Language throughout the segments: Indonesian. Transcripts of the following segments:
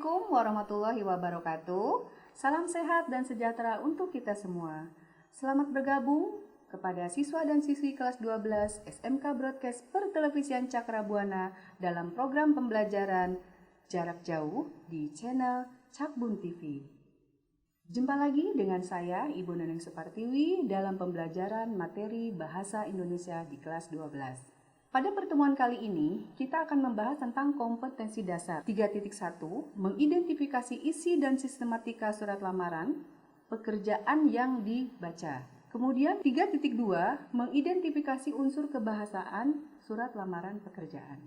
Assalamualaikum warahmatullahi wabarakatuh. Salam sehat dan sejahtera untuk kita semua. Selamat bergabung kepada siswa dan siswi kelas 12 SMK Broadcast Pertelevisian Cakrabuana dalam program pembelajaran jarak jauh di channel Cakbun TV. Jumpa lagi dengan saya, Ibu Neneng Supartiwi, dalam pembelajaran materi Bahasa Indonesia di kelas 12. Pada pertemuan kali ini, kita akan membahas tentang kompetensi dasar 3.1, mengidentifikasi isi dan sistematika surat lamaran, pekerjaan yang dibaca. Kemudian 3.2, mengidentifikasi unsur kebahasaan surat lamaran pekerjaan.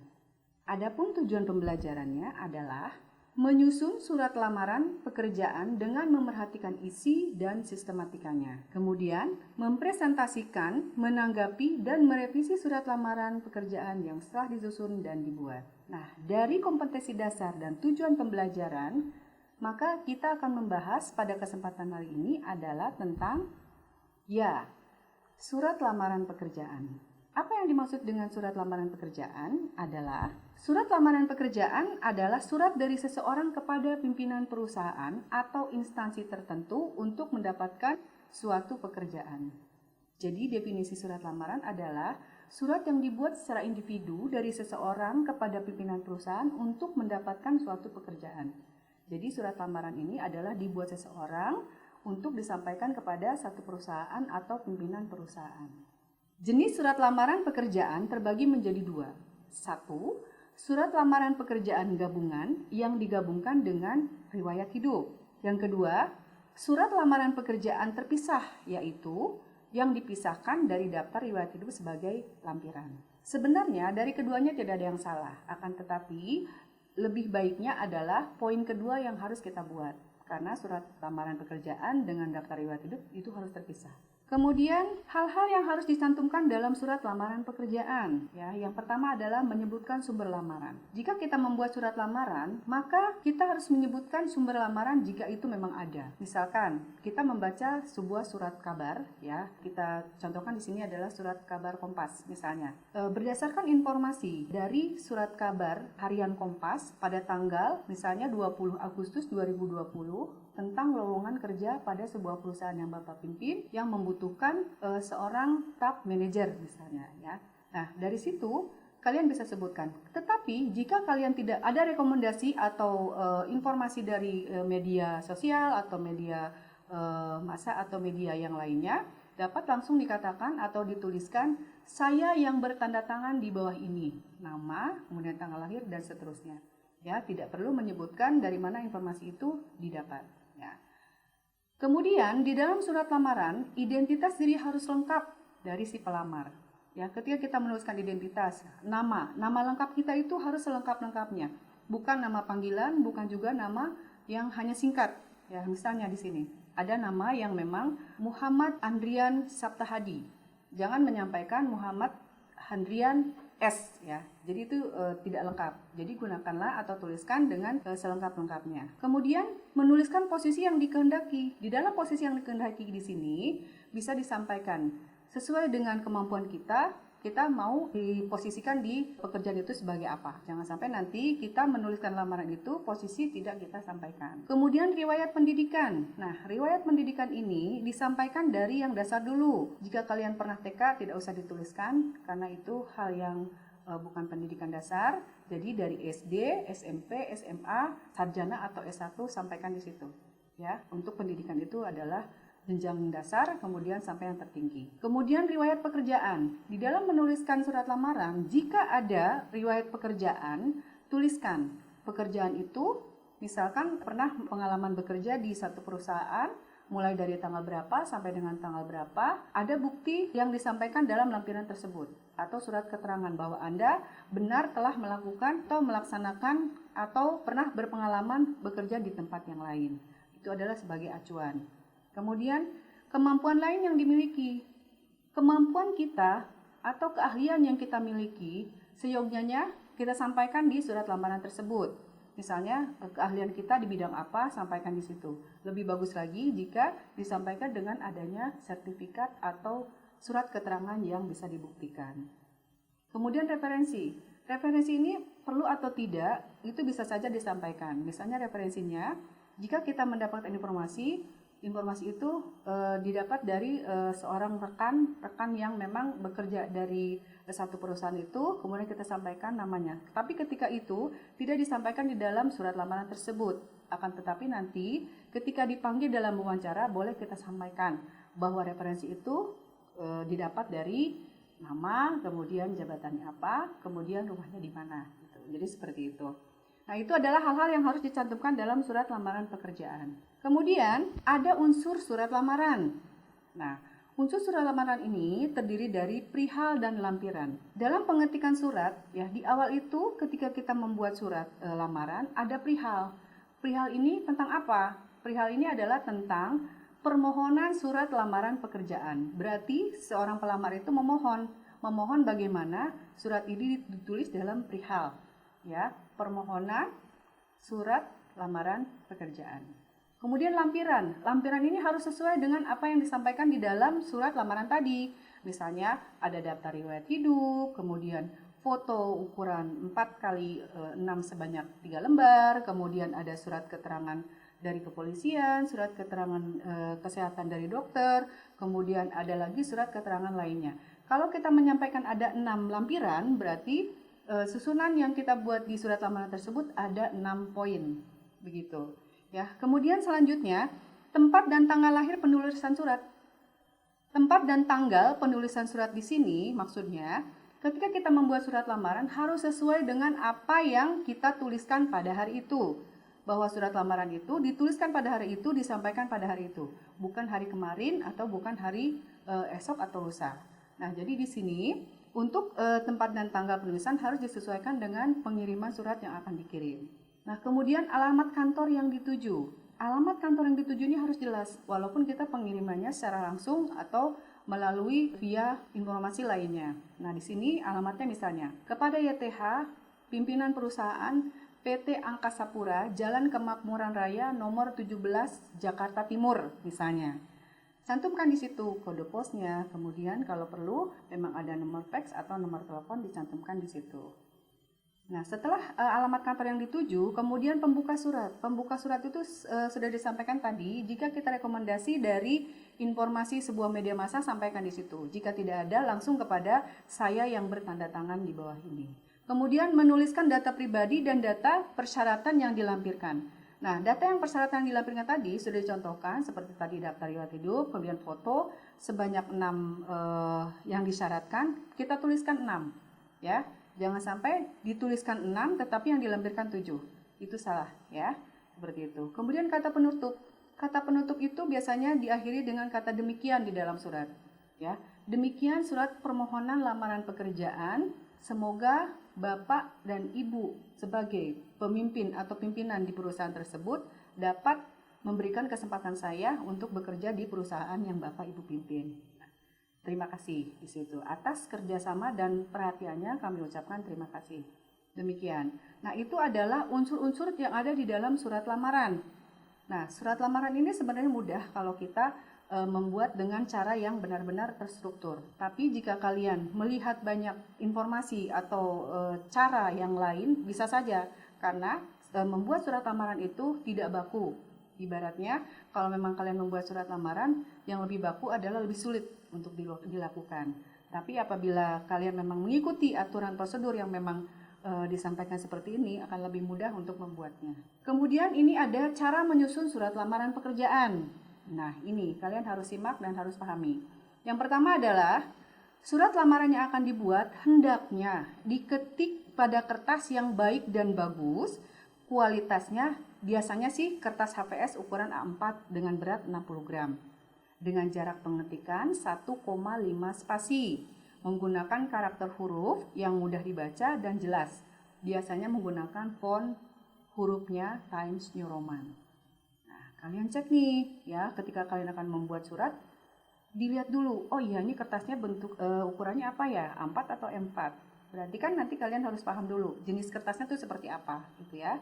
Adapun tujuan pembelajarannya adalah menyusun surat lamaran pekerjaan dengan memerhatikan isi dan sistematikanya. Kemudian, mempresentasikan, menanggapi, dan merevisi surat lamaran pekerjaan yang setelah disusun dan dibuat. Nah, dari kompetensi dasar dan tujuan pembelajaran, maka kita akan membahas pada kesempatan hari ini adalah tentang surat lamaran pekerjaan. Apa yang dimaksud dengan surat lamaran pekerjaan adalah surat lamaran pekerjaan adalah surat dari seseorang kepada pimpinan perusahaan atau instansi tertentu untuk mendapatkan suatu pekerjaan. Jadi definisi surat lamaran adalah surat yang dibuat secara individu dari seseorang kepada pimpinan perusahaan untuk mendapatkan suatu pekerjaan. Jadi surat lamaran ini adalah dibuat seseorang untuk disampaikan kepada satu perusahaan atau pimpinan perusahaan. Jenis surat lamaran pekerjaan terbagi menjadi dua. Satu, surat lamaran pekerjaan gabungan yang digabungkan dengan riwayat hidup. Yang kedua, surat lamaran pekerjaan terpisah, yaitu yang dipisahkan dari daftar riwayat hidup sebagai lampiran. Sebenarnya dari keduanya tidak ada yang salah, akan tetapi lebih baiknya adalah poin kedua yang harus kita buat. Karena surat lamaran pekerjaan dengan daftar riwayat hidup itu harus terpisah. Kemudian, hal-hal yang harus dicantumkan dalam surat lamaran pekerjaan. Yang pertama adalah menyebutkan sumber lamaran. Jika kita membuat surat lamaran, maka kita harus menyebutkan sumber lamaran jika itu memang ada. Misalkan, kita membaca sebuah surat kabar, kita contohkan di sini adalah surat kabar Kompas, misalnya. Berdasarkan informasi dari surat kabar harian Kompas pada tanggal, misalnya 20 Agustus 2020, tentang lowongan kerja pada sebuah perusahaan yang Bapak pimpin yang membutuhkan seorang staff manager misalnya Nah, dari situ kalian bisa sebutkan. Tetapi jika kalian tidak ada rekomendasi atau informasi dari media sosial atau media massa atau media yang lainnya, dapat langsung dikatakan atau dituliskan saya yang bertanda tangan di bawah ini, nama, kemudian tanggal lahir dan seterusnya. Tidak perlu menyebutkan dari mana informasi itu didapat. Kemudian di dalam surat lamaran, identitas diri harus lengkap dari si pelamar. Ketika kita menuliskan identitas, nama lengkap kita itu harus selengkap-lengkapnya. Bukan nama panggilan, bukan juga nama yang hanya singkat. Misalnya di sini ada nama yang memang Muhammad Andrian Saptahadi. Jangan menyampaikan Muhammad Andrian S Jadi itu tidak lengkap. Jadi gunakanlah atau tuliskan dengan selengkap-lengkapnya. Kemudian menuliskan posisi yang dikehendaki. Di dalam posisi yang dikehendaki di sini bisa disampaikan sesuai dengan kemampuan kita mau diposisikan di pekerjaan itu sebagai apa. Jangan sampai nanti kita menuliskan lamaran itu posisi tidak kita sampaikan. Kemudian riwayat pendidikan. Nah, riwayat pendidikan ini disampaikan dari yang dasar dulu. Jika kalian pernah TK tidak usah dituliskan karena itu hal yang bukan pendidikan dasar. Jadi dari SD, SMP, SMA, sarjana atau S1 sampaikan di situ. Untuk pendidikan itu adalah jenjang dasar, kemudian sampai yang tertinggi. Kemudian riwayat pekerjaan. Di dalam menuliskan surat lamaran, jika ada riwayat pekerjaan, tuliskan. Pekerjaan itu, misalkan pernah pengalaman bekerja di satu perusahaan, mulai dari tanggal berapa sampai dengan tanggal berapa, ada bukti yang disampaikan dalam lampiran tersebut. Atau surat keterangan bahwa Anda benar telah melakukan atau melaksanakan atau pernah berpengalaman bekerja di tempat yang lain. Itu adalah sebagai acuan. Kemudian, kemampuan lain yang dimiliki. Kemampuan kita atau keahlian yang kita miliki, seyogyanya kita sampaikan di surat lamaran tersebut. Misalnya, keahlian kita di bidang apa, sampaikan di situ. Lebih bagus lagi jika disampaikan dengan adanya sertifikat atau surat keterangan yang bisa dibuktikan. Kemudian referensi. Referensi ini perlu atau tidak itu bisa saja disampaikan. Misalnya referensinya, jika kita mendapatkan informasi itu didapat dari seorang rekan yang memang bekerja dari satu perusahaan itu, kemudian kita sampaikan namanya. Tapi ketika itu tidak disampaikan di dalam surat lamaran tersebut. Akan tetapi nanti ketika dipanggil dalam wawancara boleh kita sampaikan bahwa referensi itu didapat dari nama, kemudian jabatannya apa, kemudian rumahnya di mana. Gitu. Jadi seperti itu. Nah, itu adalah hal-hal yang harus dicantumkan dalam surat lamaran pekerjaan. Kemudian ada unsur surat lamaran. Nah, unsur surat lamaran ini terdiri dari perihal dan lampiran. Dalam pengetikan surat, ya di awal itu ketika kita membuat surat lamaran ada perihal. Perihal ini tentang apa? Perihal ini adalah tentang permohonan surat lamaran pekerjaan. Berarti seorang pelamar itu memohon bagaimana surat ini ditulis dalam perihal. Ya, permohonan surat lamaran pekerjaan. Kemudian lampiran. Lampiran ini harus sesuai dengan apa yang disampaikan di dalam surat lamaran tadi. Misalnya ada daftar riwayat hidup, kemudian foto ukuran 4x6 sebanyak 3 lembar, kemudian ada surat keterangan dari kepolisian, surat keterangan kesehatan dari dokter, kemudian ada lagi surat keterangan lainnya. Kalau kita menyampaikan ada 6 lampiran, berarti susunan yang kita buat di surat lamaran tersebut ada 6 poin, begitu. Ya, kemudian selanjutnya tempat dan tanggal lahir penulisan surat. Tempat dan tanggal penulisan surat di sini maksudnya ketika kita membuat surat lamaran harus sesuai dengan apa yang kita tuliskan pada hari itu. Bahwa surat lamaran itu dituliskan pada hari itu, disampaikan pada hari itu, bukan hari kemarin atau bukan hari esok atau lusa. Nah, jadi di sini untuk tempat dan tanggal penulisan harus disesuaikan dengan pengiriman surat yang akan dikirim. Nah, kemudian alamat kantor yang dituju. Alamat kantor yang dituju ini harus jelas, walaupun kita pengirimannya secara langsung atau melalui via informasi lainnya. Nah, di sini alamatnya misalnya kepada YTH, pimpinan perusahaan PT Angkasa Pura, Jalan Kemakmuran Raya nomor 17 Jakarta Timur misalnya. Cantumkan di situ kode posnya, kemudian kalau perlu memang ada nomor fax atau nomor telepon dicantumkan di situ. Nah, setelah alamat kantor yang dituju, kemudian pembuka surat. Pembuka surat itu sudah disampaikan tadi, jika kita rekomendasi dari informasi sebuah media massa sampaikan di situ. Jika tidak ada, langsung kepada saya yang bertanda tangan di bawah ini. Kemudian menuliskan data pribadi dan data persyaratan yang dilampirkan. Nah, data yang persyaratan yang dilampirkan tadi sudah dicontohkan seperti tadi daftar riwayat hidup, kemudian foto sebanyak 6 yang disyaratkan, kita tuliskan 6 ya. Jangan sampai dituliskan 6 tetapi yang dilampirkan 7. Itu salah ya. Seperti itu. Kemudian kata penutup. Kata penutup itu biasanya diakhiri dengan kata demikian di dalam surat ya. Demikian surat permohonan lamaran pekerjaan. Semoga Bapak dan Ibu sebagai pemimpin atau pimpinan di perusahaan tersebut dapat memberikan kesempatan saya untuk bekerja di perusahaan yang Bapak Ibu pimpin. Terima kasih di situ. Atas kerjasama dan perhatiannya kami ucapkan terima kasih. Demikian. Nah, itu adalah unsur-unsur yang ada di dalam surat lamaran. Nah, surat lamaran ini sebenarnya mudah kalau kita membuat dengan cara yang benar-benar terstruktur. Tapi jika kalian melihat banyak informasi atau cara yang lain, bisa saja. Karena membuat surat lamaran itu tidak baku. Ibaratnya, kalau memang kalian membuat surat lamaran, yang lebih baku adalah lebih sulit untuk dilakukan. Tapi apabila kalian memang mengikuti aturan prosedur yang memang disampaikan seperti ini, akan lebih mudah untuk membuatnya. Kemudian ini ada cara menyusun surat lamaran pekerjaan. Nah, ini kalian harus simak dan harus pahami. Yang pertama adalah surat lamaran yang akan dibuat hendaknya diketik pada kertas yang baik dan bagus. Kualitasnya biasanya sih kertas HVS ukuran A4 dengan berat 60 gram. Dengan jarak pengetikan 1,5 spasi. Menggunakan karakter huruf yang mudah dibaca dan jelas. Biasanya menggunakan font hurufnya Times New Roman. Nah, kalian cek nih ya, ketika kalian akan membuat surat, dilihat dulu. Oh iya, ini kertasnya bentuk ukurannya apa ya? A4 atau M4? Berarti kan nanti kalian harus paham dulu jenis kertasnya itu seperti apa, gitu ya.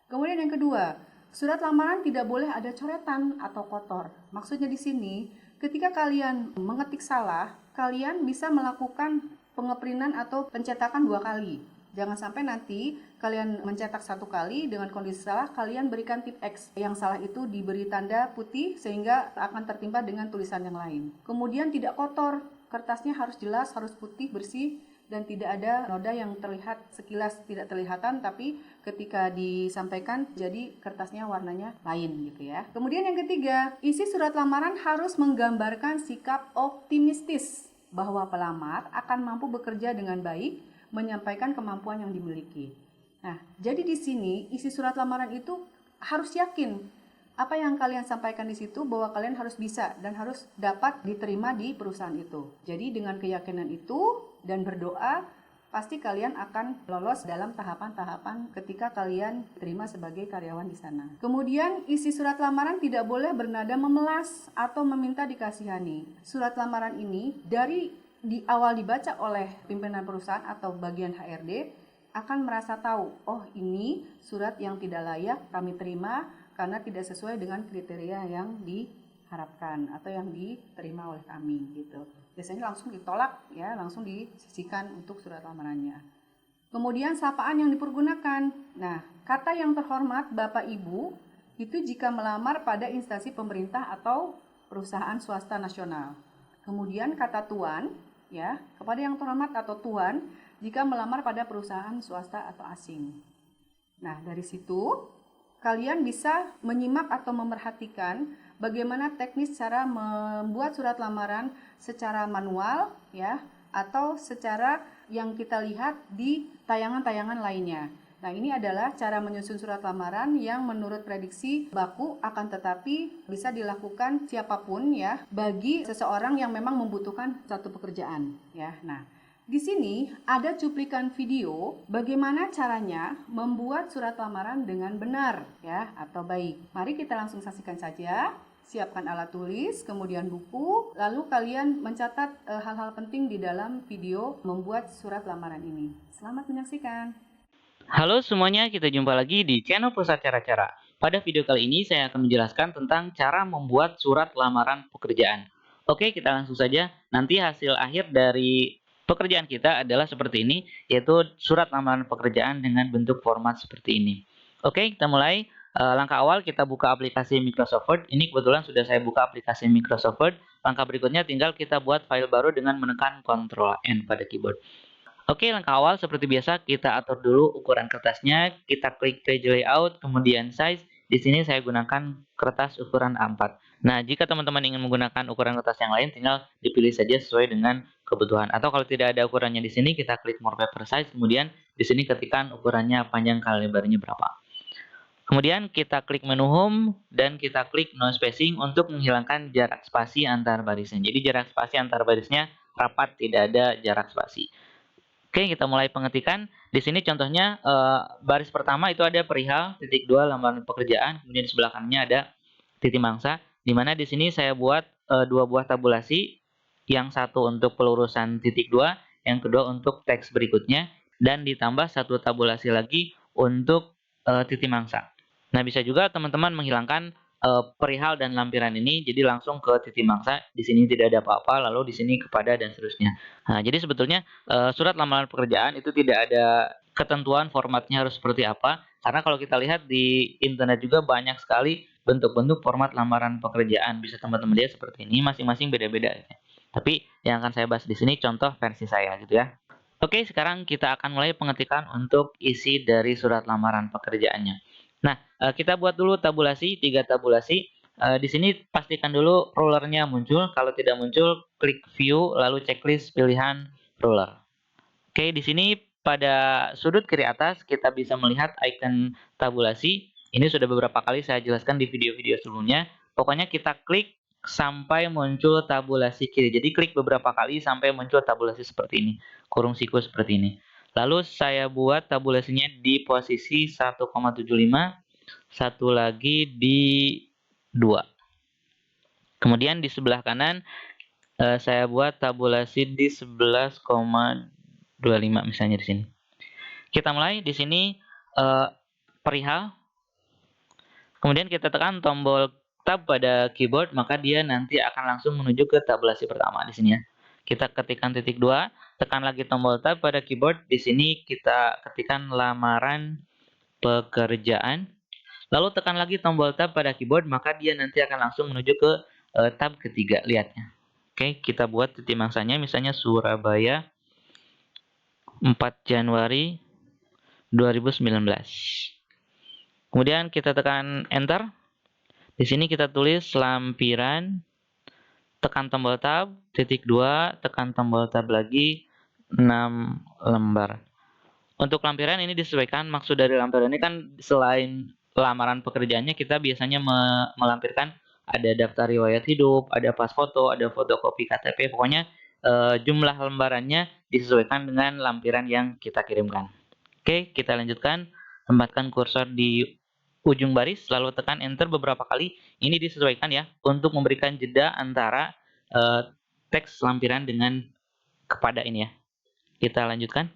Kemudian yang kedua, surat lamaran tidak boleh ada coretan atau kotor. Maksudnya di sini, ketika kalian mengetik salah, kalian bisa melakukan pengeprinan atau pencetakan 2 kali. Jangan sampai nanti kalian mencetak satu kali dengan kondisi salah, kalian berikan tip X. Yang salah itu diberi tanda putih sehingga akan tertimpa dengan tulisan yang lain. Kemudian tidak kotor, kertasnya harus jelas, harus putih, bersih, dan tidak ada noda yang terlihat sekilas tidak terlihatan, tapi ketika disampaikan jadi kertasnya warnanya lain gitu ya. Kemudian yang ketiga, isi surat lamaran harus menggambarkan sikap optimistis bahwa pelamar akan mampu bekerja dengan baik, menyampaikan kemampuan yang dimiliki. Nah, jadi di sini isi surat lamaran itu harus yakin apa yang kalian sampaikan di situ bahwa kalian harus bisa dan harus dapat diterima di perusahaan itu. Jadi dengan keyakinan itu dan berdoa, pasti kalian akan lolos dalam tahapan-tahapan ketika kalian diterima sebagai karyawan di sana. Kemudian isi surat lamaran tidak boleh bernada memelas atau meminta dikasihani. Surat lamaran ini dari di awal dibaca oleh pimpinan perusahaan atau bagian HRD akan merasa tahu, oh ini surat yang tidak layak kami terima karena tidak sesuai dengan kriteria yang diharapkan atau yang diterima oleh kami gitu. Biasanya langsung ditolak ya, langsung disisihkan untuk surat lamarannya. Kemudian sapaan yang dipergunakan. Nah, kata yang terhormat Bapak Ibu itu jika melamar pada instansi pemerintah atau perusahaan swasta nasional. Kemudian kata tuan ya, kepada yang terhormat atau tuan jika melamar pada perusahaan swasta atau asing. Nah, dari situ kalian bisa menyimak atau memerhatikan bagaimana teknis cara membuat surat lamaran secara manual ya, atau secara yang kita lihat di tayangan-tayangan lainnya. Nah, ini adalah cara menyusun surat lamaran yang menurut prediksi baku akan tetapi bisa dilakukan siapapun ya bagi seseorang yang memang membutuhkan satu pekerjaan ya. Nah, di sini ada cuplikan video bagaimana caranya membuat surat lamaran dengan benar ya atau baik. Mari kita langsung saksikan saja. Siapkan alat tulis, kemudian buku, lalu kalian mencatat hal-hal penting di dalam video membuat surat lamaran ini. Selamat menyaksikan. Halo semuanya, kita jumpa lagi di channel Pusat Cara-Cara. Pada video kali ini saya akan menjelaskan tentang cara membuat surat lamaran pekerjaan. Oke, kita langsung saja. Nanti hasil akhir dari pekerjaan kita adalah seperti ini, yaitu surat lamaran pekerjaan dengan bentuk format seperti ini. Oke, kita mulai. Langkah awal kita buka aplikasi Microsoft Word. Ini kebetulan sudah saya buka aplikasi Microsoft Word. Langkah berikutnya tinggal kita buat file baru dengan menekan Ctrl N pada keyboard. Oke, langkah awal seperti biasa kita atur dulu ukuran kertasnya, kita klik page layout, kemudian size. Di sini saya gunakan kertas ukuran A4. Nah, jika teman-teman ingin menggunakan ukuran kertas yang lain, tinggal dipilih saja sesuai dengan kebutuhan. Atau kalau tidak ada ukurannya di sini, kita klik more paper size, kemudian di sini ketikkan ukurannya panjang kali lebarnya berapa. Kemudian kita klik menu home dan kita klik no spacing untuk menghilangkan jarak spasi antar barisnya. Jadi jarak spasi antar barisnya rapat, tidak ada jarak spasi. Oke, kita mulai pengetikan. Di sini contohnya baris pertama itu ada perihal, titik 2 lamaran pekerjaan, kemudian di sebelah kanannya ada titik mangsa, di mana di sini saya buat 2 buah tabulasi, yang satu untuk pelurusan titik 2, yang kedua untuk teks berikutnya, dan ditambah satu tabulasi lagi untuk titik mangsa. Nah, bisa juga teman-teman menghilangkan perihal dan lampiran ini, jadi langsung ke titik mangsa. Di sini tidak ada apa-apa, lalu di sini kepada dan seterusnya. Nah, jadi sebetulnya surat lamaran pekerjaan itu tidak ada ketentuan formatnya harus seperti apa, karena kalau kita lihat di internet juga banyak sekali bentuk-bentuk format lamaran pekerjaan. Bisa teman-teman lihat seperti ini, masing-masing beda-beda. Tapi yang akan saya bahas di sini contoh versi saya gitu ya. Oke, sekarang kita akan mulai pengetikan untuk isi dari surat lamaran pekerjaannya. Nah, kita buat dulu tabulasi, 3 tabulasi. Di sini pastikan dulu rulernya muncul. Kalau tidak muncul, klik view, lalu checklist pilihan ruler. Oke, di sini pada sudut kiri atas kita bisa melihat icon tabulasi. Ini sudah beberapa kali saya jelaskan di video-video sebelumnya. Pokoknya kita klik sampai muncul tabulasi kiri. Jadi klik beberapa kali sampai muncul tabulasi seperti ini. Kurung siku seperti ini. Lalu saya buat tabulasinya di posisi 1,75, satu lagi di 2. Kemudian di sebelah kanan saya buat tabulasi di 11,25 misalnya di sini. Kita mulai di sini perihal. Kemudian kita tekan tombol tab pada keyboard, maka dia nanti akan langsung menuju ke tabulasi pertama di sini ya. Kita ketikkan titik 2, tekan lagi tombol tab pada keyboard. Di sini kita ketikkan lamaran pekerjaan. Lalu tekan lagi tombol tab pada keyboard, maka dia nanti akan langsung menuju ke tab ketiga. Lihatnya. Oke, kita buat titik mangsanya, misalnya Surabaya 4 Januari 2019. Kemudian kita tekan enter. Di sini kita tulis lampiran, tekan tombol tab, titik 2, tekan tombol tab lagi, 6 lembar. Untuk lampiran ini disesuaikan, maksud dari lampiran ini kan selain lamaran pekerjaannya, kita biasanya melampirkan ada daftar riwayat hidup, ada pas foto, ada fotokopi KTP, pokoknya jumlah lembarannya disesuaikan dengan lampiran yang kita kirimkan. Oke, kita lanjutkan. Tempatkan kursor di ujung baris, lalu tekan enter beberapa kali. Ini disesuaikan ya, untuk memberikan jeda antara teks lampiran dengan kepada ini ya. Kita lanjutkan.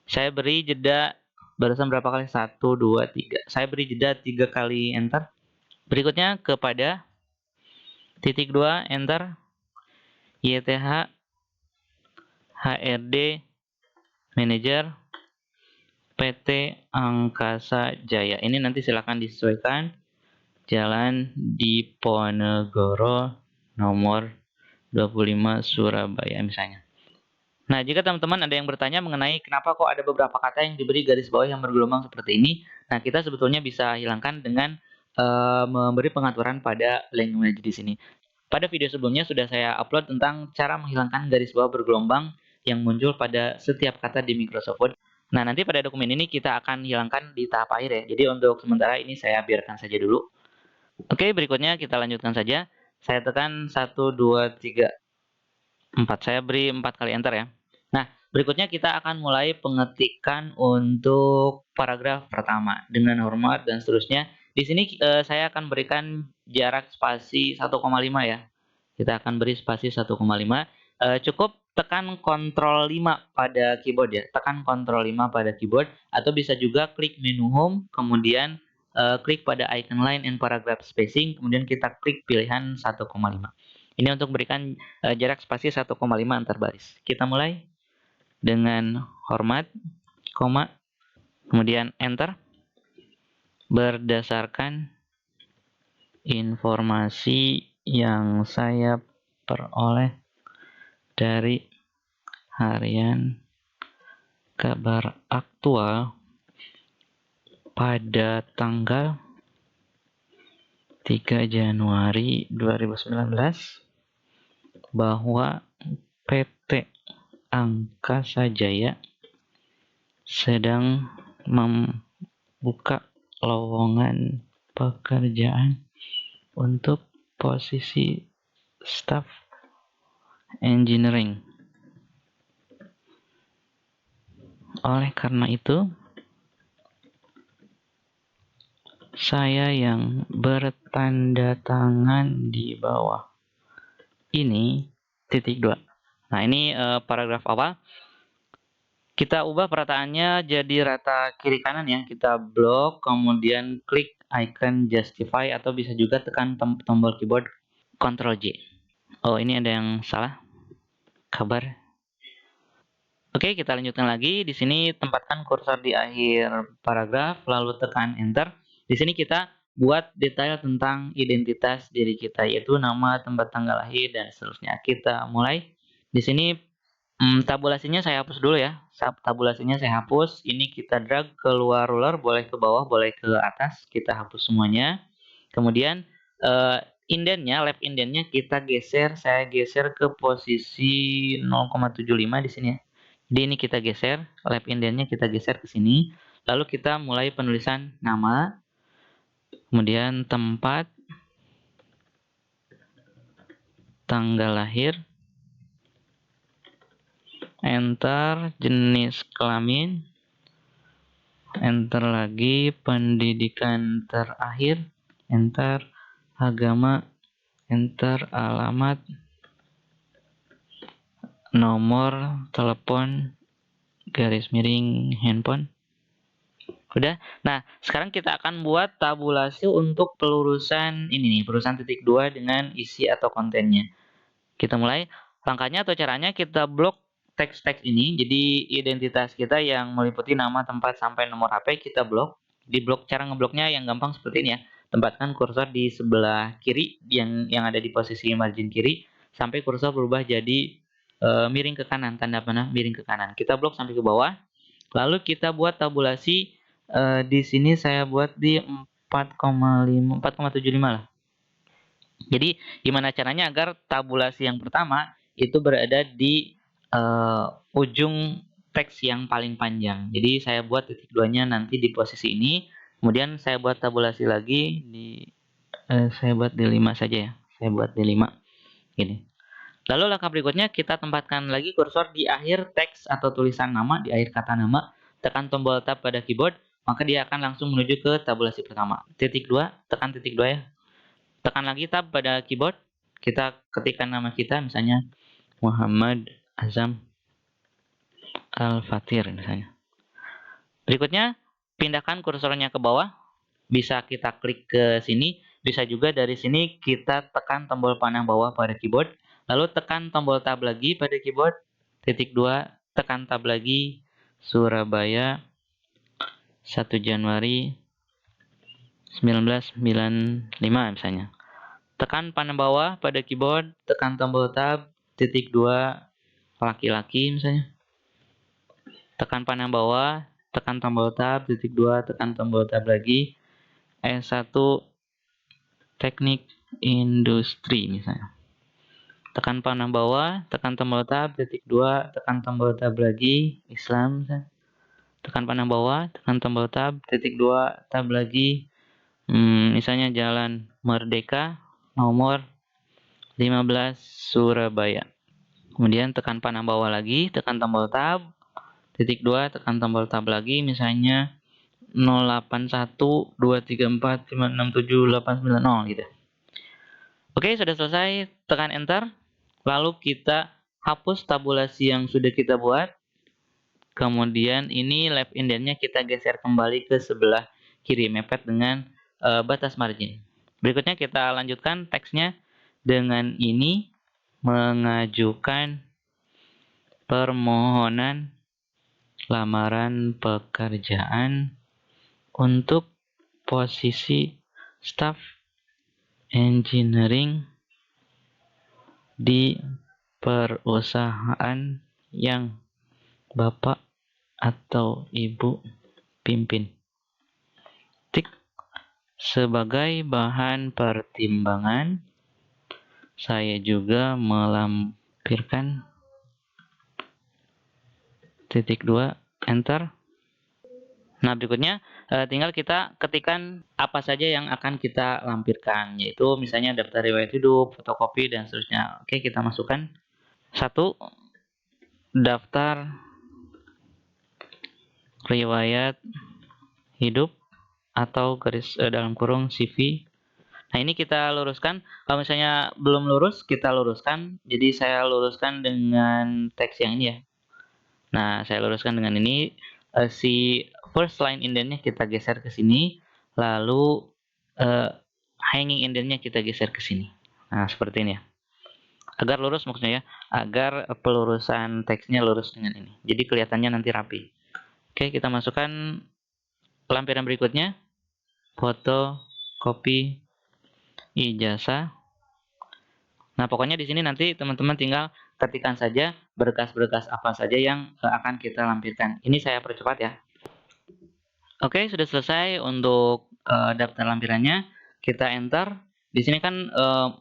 Saya beri jeda barusan berapa kali? 1, 2, 3. Saya beri jeda 3 kali enter. Berikutnya kepada titik 2 enter. YTH HRD Manager PT Angkasa Jaya. Ini nanti silakan disesuaikan. Jalan Diponegoro nomor 25 Surabaya misalnya. Nah, jika teman-teman ada yang bertanya mengenai kenapa kok ada beberapa kata yang diberi garis bawah yang bergelombang seperti ini, nah kita sebetulnya bisa hilangkan dengan memberi pengaturan pada language di sini. Pada video sebelumnya sudah saya upload tentang cara menghilangkan garis bawah bergelombang yang muncul pada setiap kata di Microsoft Word. Nah, nanti pada dokumen ini kita akan hilangkan di tahap akhir ya. Jadi untuk sementara ini saya biarkan saja dulu. Oke, berikutnya kita lanjutkan saja. Saya tekan 1, 2, 3, 4. Saya beri 4 kali enter ya. Nah, berikutnya kita akan mulai pengetikan untuk paragraf pertama dengan hormat dan seterusnya. Di sini saya akan berikan jarak spasi 1,5 ya. Kita akan beri spasi 1,5. Cukup tekan Ctrl 5 pada keyboard ya. Tekan Ctrl 5 pada keyboard atau bisa juga klik menu home, kemudian klik pada icon line and paragraph spacing, kemudian kita klik pilihan 1,5. Ini untuk memberikan jarak spasi 1,5 antar baris. Kita mulai dengan hormat, koma, kemudian enter. Berdasarkan informasi yang saya peroleh dari harian kabar aktual pada tanggal 3 Januari 2019 bahwa PT Angkasa Jaya sedang membuka lowongan pekerjaan untuk posisi staff engineering. Oleh karena itu, saya yang bertanda tangan di bawah ini titik 2. Nah, ini paragraf awal. Kita ubah perataannya jadi rata kiri kanan ya. Kita blok, kemudian klik icon justify atau bisa juga tekan tombol keyboard Ctrl J. Oh, ini ada yang salah. Kabar. Oke, kita lanjutkan lagi. Di sini tempatkan kursor di akhir paragraf, lalu tekan enter. Di sini kita buat detail tentang identitas diri kita, yaitu nama, tempat tanggal lahir, dan seterusnya. Kita mulai. Di sini tabulasinya saya hapus dulu ya. Tabulasinya saya hapus. Ini kita drag keluar ruler, boleh ke bawah, boleh ke atas. Kita hapus semuanya. Kemudian indennya, left indennya kita geser. Saya geser ke posisi 0,75 di sini ya. Jadi ini kita geser, left indennya kita geser ke sini. Lalu kita mulai penulisan nama, kemudian tempat, tanggal lahir, enter, jenis kelamin, enter lagi, pendidikan terakhir, enter, agama, enter, alamat, nomor telepon, garis miring, handphone. Udah. Nah, sekarang kita akan buat tabulasi untuk pelurusan ini nih, pelurusan titik 2 dengan isi atau kontennya. Kita mulai. Langkahnya atau caranya kita blok teks-teks ini. Jadi identitas kita yang meliputi nama, tempat, sampai nomor HP kita blok. Di blok, cara ngebloknya yang gampang seperti ini ya. Tempatkan kursor di sebelah kiri yang ada di posisi margin kiri sampai kursor berubah jadi miring ke kanan, tanda panah miring ke kanan. Kita blok sampai ke bawah. Lalu kita buat tabulasi. Di sini saya buat di 4,5, 4,75 lah. Jadi gimana caranya agar tabulasi yang pertama itu berada di ujung teks yang paling panjang. Jadi saya buat titik duanya nanti di posisi ini. Kemudian saya buat tabulasi lagi di saya buat di 5 saja ya. Saya buat di 5. Gini. Lalu langkah berikutnya kita tempatkan lagi kursor di akhir teks atau tulisan nama, di akhir kata nama. Tekan tombol tab pada keyboard, maka dia akan langsung menuju ke tabulasi pertama. Titik 2, tekan titik 2 ya. Tekan lagi tab pada keyboard, kita ketikkan nama kita, misalnya Muhammad Azam Al-Fatir misalnya. Berikutnya, pindahkan kursornya ke bawah, bisa kita klik ke sini, bisa juga dari sini kita tekan tombol panah bawah pada keyboard, lalu tekan tombol tab lagi pada keyboard, titik 2, tekan tab lagi, Surabaya, 1 Januari 1995 misalnya. Tekan panah bawah pada keyboard, tekan tombol tab, titik 2, laki-laki misalnya. Tekan panah bawah, tekan tombol tab, titik 2, tekan tombol tab lagi, S1 teknik industri misalnya. Tekan panah bawah, tekan tombol tab, titik 2, tekan tombol tab lagi, Islam misalnya. Tekan panah bawah, tekan tombol tab, titik 2, tab lagi, misalnya Jalan Merdeka, nomor 15 Surabaya. Kemudian tekan panah bawah lagi, tekan tombol tab, titik 2, tekan tombol tab lagi, misalnya 081234567890 gitu. Oke, sudah selesai, tekan enter. Lalu kita hapus tabulasi yang sudah kita buat. Kemudian ini left indennya kita geser kembali ke sebelah kiri, mepet dengan batas margin. Berikutnya kita lanjutkan teksnya dengan ini, mengajukan permohonan lamaran pekerjaan untuk posisi staff engineering di perusahaan yang Bapak atau Ibu pimpin. Tik. Sebagai bahan pertimbangan, saya juga melampirkan titik 2, enter. Nah, berikutnya tinggal kita ketikkan apa saja yang akan kita lampirkan, yaitu misalnya daftar riwayat hidup, fotokopi, dan seterusnya. Oke, kita masukkan. 1. Daftar riwayat hidup atau garis dalam kurung CV. Nah, ini kita luruskan. Kalau misalnya belum lurus, kita luruskan. Jadi saya luruskan dengan teks yang ini ya. Nah, saya luruskan dengan ini. Si first line indentnya kita geser ke sini, lalu hanging indentnya kita geser ke sini. Nah, seperti ini ya. Agar lurus maksudnya ya, agar pelurusan teksnya lurus dengan ini. Jadi kelihatannya nanti rapi. Oke, kita masukkan lampiran berikutnya. Foto, kopi, ijazah. Nah, pokoknya di sini nanti teman-teman tinggal ketikkan saja berkas-berkas apa saja yang akan kita lampirkan. Ini saya percepat ya. Oke, sudah selesai untuk daftar lampirannya. Kita enter. Di sini kan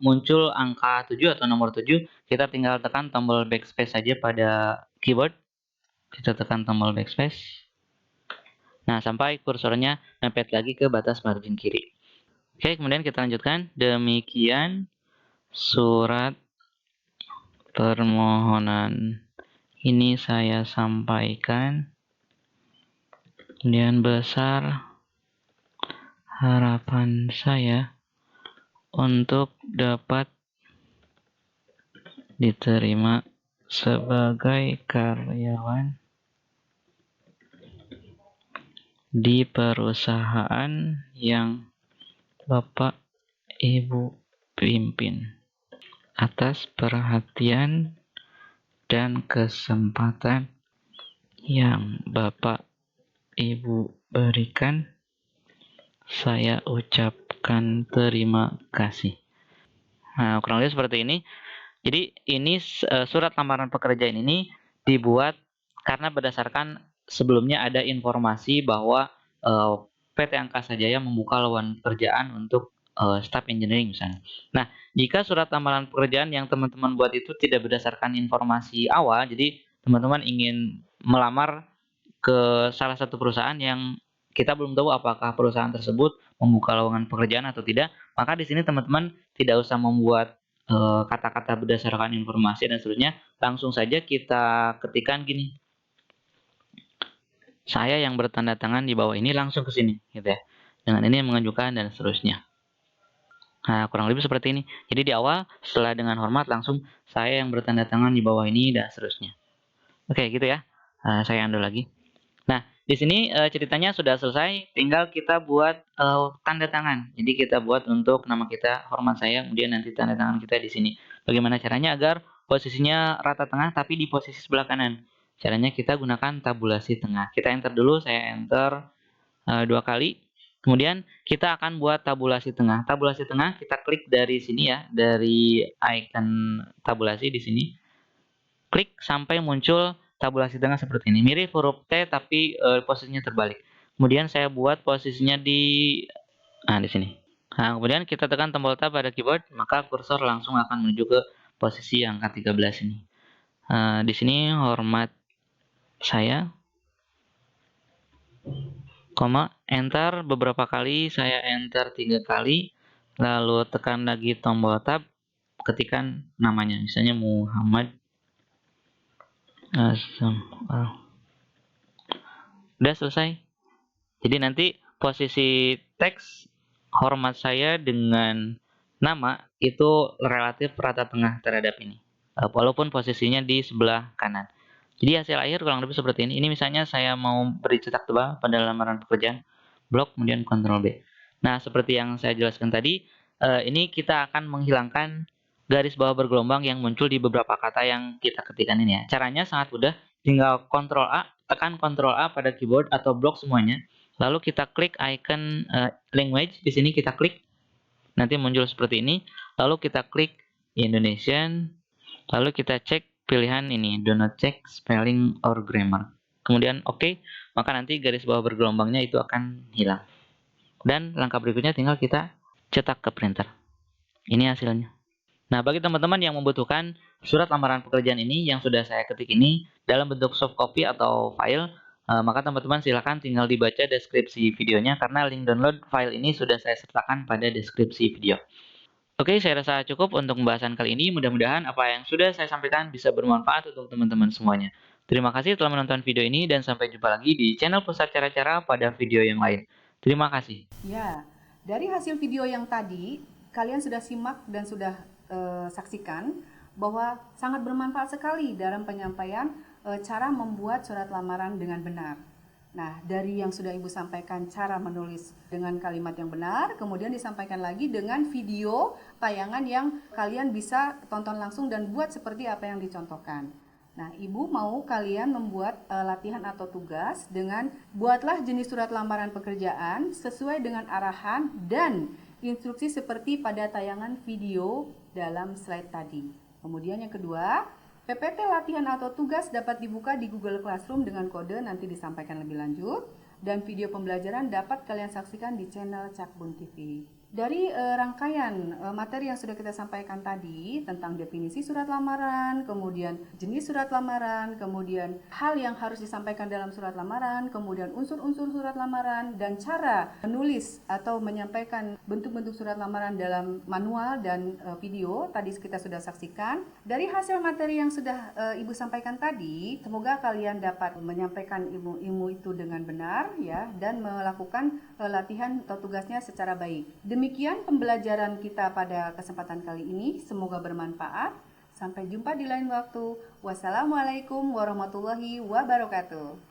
muncul angka 7 atau nomor 7. Kita tinggal tekan tombol backspace saja pada keyboard. Kita tekan tombol backspace. Nah, sampai kursornya mepet lagi ke batas margin kiri. Oke, kemudian kita lanjutkan. Demikian surat permohonan ini saya sampaikan. Kemudian besar harapan saya untuk dapat diterima sebagai karyawan di perusahaan yang Bapak Ibu pimpin. Atas perhatian dan kesempatan yang Bapak Ibu berikan. Saya ucapkan terima kasih. Nah, kurang lebih seperti ini. Jadi ini surat lamaran pekerjaan ini dibuat karena berdasarkan sebelumnya ada informasi bahwa PT Angkasa Jaya membuka lowongan pekerjaan untuk staff engineering misalnya. Nah, jika surat lamaran pekerjaan yang teman-teman buat itu tidak berdasarkan informasi awal, jadi teman-teman ingin melamar ke salah satu perusahaan yang kita belum tahu apakah perusahaan tersebut membuka lowongan pekerjaan atau tidak, maka di sini teman-teman tidak usah membuat kata-kata berdasarkan informasi dan seterusnya, langsung saja kita ketikkan gini, saya yang bertanda tangan di bawah ini langsung ke sini, gitu ya. Dengan ini mengajukan dan seterusnya. Nah, kurang lebih seperti ini. Jadi di awal, setelah dengan hormat langsung saya yang bertanda tangan di bawah ini dan seterusnya. Oke, gitu ya. Saya undo lagi. Nah, di sini ceritanya sudah selesai, tinggal kita buat tanda tangan. Jadi kita buat untuk nama kita, hormat saya, kemudian nanti tanda tangan kita di sini. Bagaimana caranya agar posisinya rata tengah tapi di posisi sebelah kanan? Caranya kita gunakan tabulasi tengah. Kita enter dulu, saya enter 2 kali. Kemudian kita akan buat tabulasi tengah. Tabulasi tengah kita klik dari sini ya, dari icon tabulasi di sini. Klik sampai muncul tabulasi tengah seperti ini. Mirip huruf T tapi posisinya terbalik. Kemudian saya buat posisinya di sini. Nah, kemudian kita tekan tombol tab pada keyboard, maka kursor langsung akan menuju ke posisi angka 13 ini. Di sini hormat saya, koma, enter beberapa kali, saya enter 3 kali, lalu tekan lagi tombol tab, ketikkan namanya, misalnya Muhammad Udah selesai. Jadi nanti posisi teks hormat saya dengan nama itu relatif rata tengah terhadap ini. Walaupun posisinya di sebelah kanan. Jadi hasil akhir kurang lebih seperti ini. Ini misalnya saya mau beri cetak tebal pada lamaran pekerjaan, blok kemudian Ctrl B. Nah, seperti yang saya jelaskan tadi, ini kita akan menghilangkan garis bawah bergelombang yang muncul di beberapa kata yang kita ketikkan ini ya. Caranya sangat mudah, tinggal Ctrl A, tekan Ctrl A pada keyboard atau blok semuanya. Lalu kita klik icon language, di sini kita klik, nanti muncul seperti ini. Lalu kita klik Indonesian, lalu kita cek pilihan ini, do not check spelling or grammar. Kemudian oke, maka nanti garis bawah bergelombangnya itu akan hilang. Dan langkah berikutnya tinggal kita cetak ke printer. Ini hasilnya. Nah, bagi teman-teman yang membutuhkan surat lamaran pekerjaan ini yang sudah saya ketik ini dalam bentuk soft copy atau file, maka teman-teman silakan tinggal dibaca deskripsi videonya karena link download file ini sudah saya sertakan pada deskripsi video. Oke, saya rasa cukup untuk pembahasan kali ini. Mudah-mudahan apa yang sudah saya sampaikan bisa bermanfaat untuk teman-teman semuanya. Terima kasih telah menonton video ini dan sampai jumpa lagi di channel Pusat Cara-Cara pada video yang lain. Terima kasih. Ya, dari hasil video yang tadi, kalian sudah simak dan sudah saksikan bahwa sangat bermanfaat sekali dalam penyampaian cara membuat surat lamaran dengan benar. Nah, dari yang sudah Ibu sampaikan cara menulis dengan kalimat yang benar, kemudian disampaikan lagi dengan video tayangan yang kalian bisa tonton langsung dan buat seperti apa yang dicontohkan. Nah, Ibu mau kalian membuat latihan atau tugas dengan buatlah jenis surat lamaran pekerjaan sesuai dengan arahan dan instruksi seperti pada tayangan video dalam slide tadi. Kemudian yang kedua, PPT latihan atau tugas dapat dibuka di Google Classroom dengan kode nanti disampaikan lebih lanjut. Dan video pembelajaran dapat kalian saksikan di channel Cakbun TV. Dari rangkaian materi yang sudah kita sampaikan tadi tentang definisi surat lamaran, kemudian jenis surat lamaran, kemudian hal yang harus disampaikan dalam surat lamaran, kemudian unsur-unsur surat lamaran, dan cara menulis atau menyampaikan bentuk-bentuk surat lamaran dalam manual dan video tadi kita sudah saksikan. Dari hasil materi yang sudah Ibu sampaikan tadi, semoga kalian dapat menyampaikan ilmu-ilmu itu dengan benar ya dan melakukan latihan atau tugasnya secara baik. Demikian pembelajaran kita pada kesempatan kali ini, semoga bermanfaat. Sampai jumpa di lain waktu. Wassalamualaikum warahmatullahi wabarakatuh.